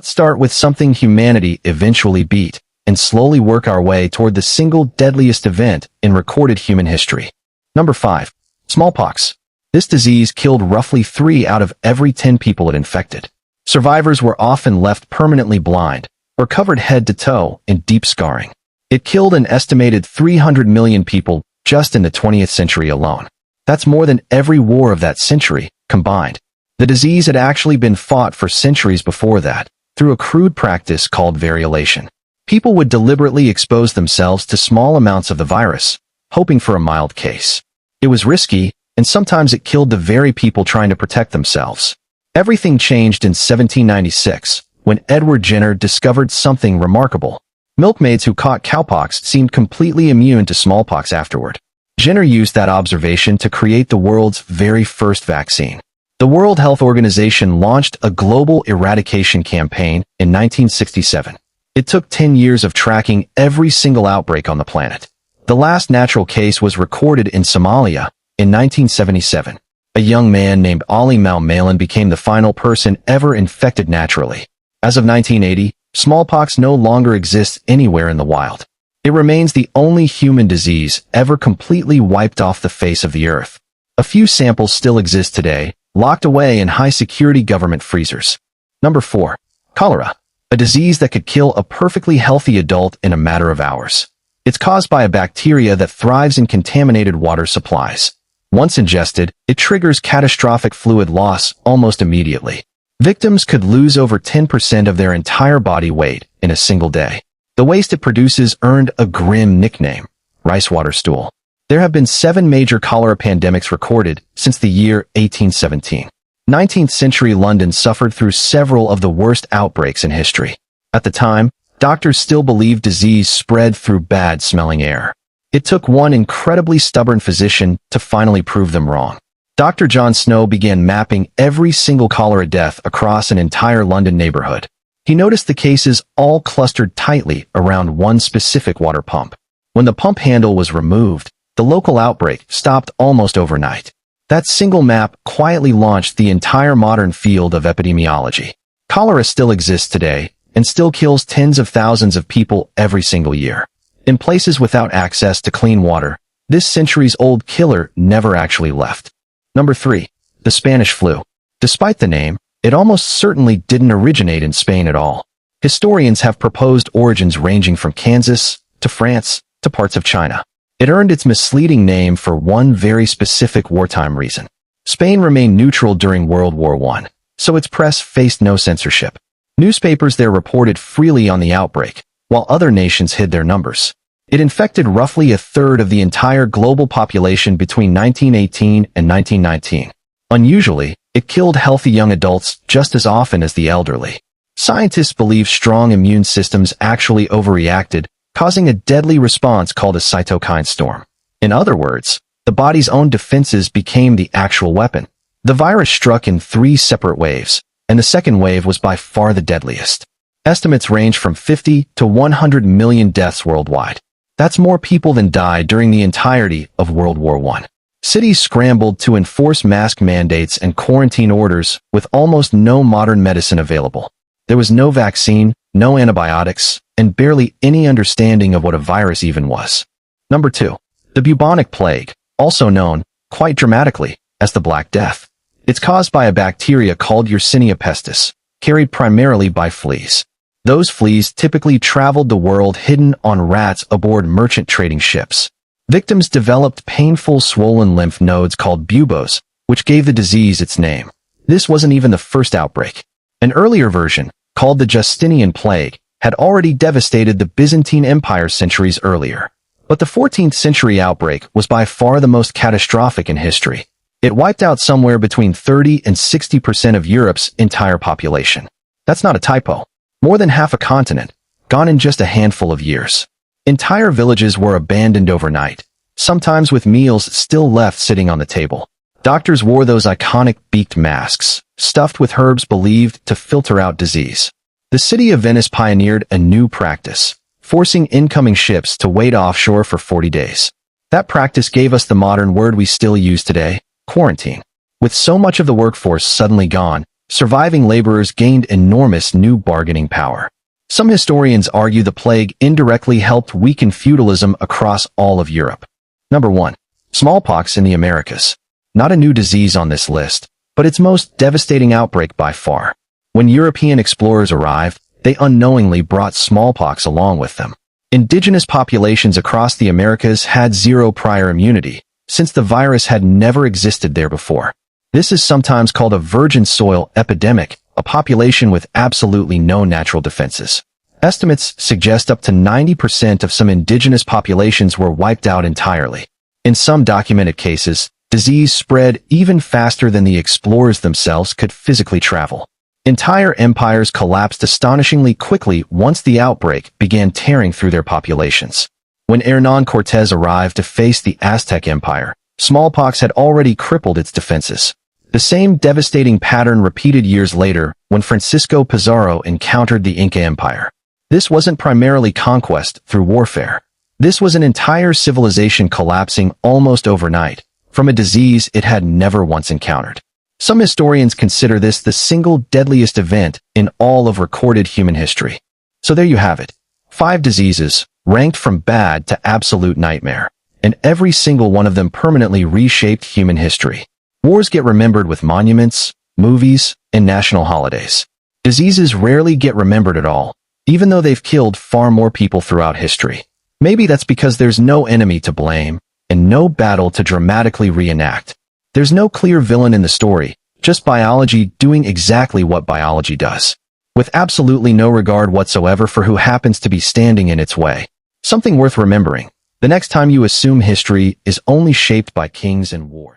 Let's start with something humanity eventually beat, and slowly work our way toward the single deadliest event in recorded human history. Number 5. Smallpox. This disease killed roughly 3 out of every 10 people it infected. Survivors were often left permanently blind, or covered head to toe in deep scarring. It killed an estimated 300 million people just in the 20th century alone. That's more than every war of that century combined. The disease had actually been fought for centuries before that, through a crude practice called variolation. People would deliberately expose themselves to small amounts of the virus, hoping for a mild case. It was risky, and sometimes it killed the very people trying to protect themselves. Everything changed in 1796, when Edward Jenner discovered something remarkable. Milkmaids who caught cowpox seemed completely immune to smallpox afterward. Jenner used that observation to create the world's very first vaccine. The World Health Organization launched a global eradication campaign in 1967. It took 10 years of tracking every single outbreak on the planet. The last natural case was recorded in Somalia in 1977. A young man named Ali Malmalan became the final person ever infected naturally. As of 1980, smallpox no longer exists anywhere in the wild. It remains the only human disease ever completely wiped off the face of the earth. A few samples still exist today, locked away in high-security government freezers. Number 4. Cholera. A disease that could kill a perfectly healthy adult in a matter of hours. It's caused by a bacteria that thrives in contaminated water supplies. Once ingested, it triggers catastrophic fluid loss almost immediately. Victims could lose over 10% of their entire body weight in a single day. The waste it produces earned a grim nickname, rice water stool. There have been 7 major cholera pandemics recorded since the year 1817. 19th century London suffered through several of the worst outbreaks in history. At the time, doctors still believed disease spread through bad-smelling air. It took one incredibly stubborn physician to finally prove them wrong. Dr. John Snow began mapping every single cholera death across an entire London neighborhood. He noticed the cases all clustered tightly around one specific water pump. When the pump handle was removed, the local outbreak stopped almost overnight. That single map quietly launched the entire modern field of epidemiology. Cholera still exists today and still kills tens of thousands of people every single year. In places without access to clean water, this centuries-old killer never actually left. Number 3. The Spanish flu. Despite the name, it almost certainly didn't originate in Spain at all. Historians have proposed origins ranging from Kansas, to France, to parts of China. It earned its misleading name for one very specific wartime reason. Spain remained neutral during World War I, so its press faced no censorship. Newspapers there reported freely on the outbreak, while other nations hid their numbers. It infected roughly a third of the entire global population between 1918 and 1919. Unusually, it killed healthy young adults just as often as the elderly. Scientists believe strong immune systems actually overreacted, causing a deadly response called a cytokine storm. In other words, the body's own defenses became the actual weapon. The virus struck in 3 separate waves, and the second wave was by far the deadliest. Estimates range from 50 to 100 million deaths worldwide. That's more people than died during the entirety of World War I. Cities scrambled to enforce mask mandates and quarantine orders with almost no modern medicine available. There was no vaccine, no antibiotics, and barely any understanding of what a virus even was. Number 2. The Bubonic Plague, also known, quite dramatically, as the Black Death. It's caused by a bacteria called Yersinia pestis, carried primarily by fleas. Those fleas typically traveled the world hidden on rats aboard merchant trading ships. Victims developed painful swollen lymph nodes called buboes, which gave the disease its name. This wasn't even the first outbreak. An earlier version, called the Justinian Plague, had already devastated the Byzantine Empire centuries earlier. But the 14th century outbreak was by far the most catastrophic in history. It wiped out somewhere between 30 and 60% of Europe's entire population. That's not a typo. More than half a continent, gone in just a handful of years. Entire villages were abandoned overnight, sometimes with meals still left sitting on the table. Doctors wore those iconic beaked masks, stuffed with herbs believed to filter out disease. The city of Venice pioneered a new practice, forcing incoming ships to wait offshore for 40 days. That practice gave us the modern word we still use today, quarantine. With so much of the workforce suddenly gone, surviving laborers gained enormous new bargaining power. Some historians argue the plague indirectly helped weaken feudalism across all of Europe. Number 1. Smallpox in the Americas. Not a new disease on this list, but its most devastating outbreak by far. When European explorers arrived, they unknowingly brought smallpox along with them. Indigenous populations across the Americas had zero prior immunity, since the virus had never existed there before. This is sometimes called a virgin soil epidemic, a population with absolutely no natural defenses. Estimates suggest up to 90% of some indigenous populations were wiped out entirely. In some documented cases, disease spread even faster than the explorers themselves could physically travel. Entire empires collapsed astonishingly quickly once the outbreak began tearing through their populations. When Hernán Cortés arrived to face the Aztec Empire, smallpox had already crippled its defenses. The same devastating pattern repeated years later when Francisco Pizarro encountered the Inca Empire. This wasn't primarily conquest through warfare. This was an entire civilization collapsing almost overnight from a disease it had never once encountered. Some historians consider this the single deadliest event in all of recorded human history. So there you have it. 5 diseases, ranked from bad to absolute nightmare, and every single one of them permanently reshaped human history. Wars get remembered with monuments, movies, and national holidays. Diseases rarely get remembered at all, even though they've killed far more people throughout history. Maybe that's because there's no enemy to blame, and no battle to dramatically reenact. There's no clear villain in the story, just biology doing exactly what biology does, with absolutely no regard whatsoever for who happens to be standing in its way. Something worth remembering. The next time you assume history is only shaped by kings and wars.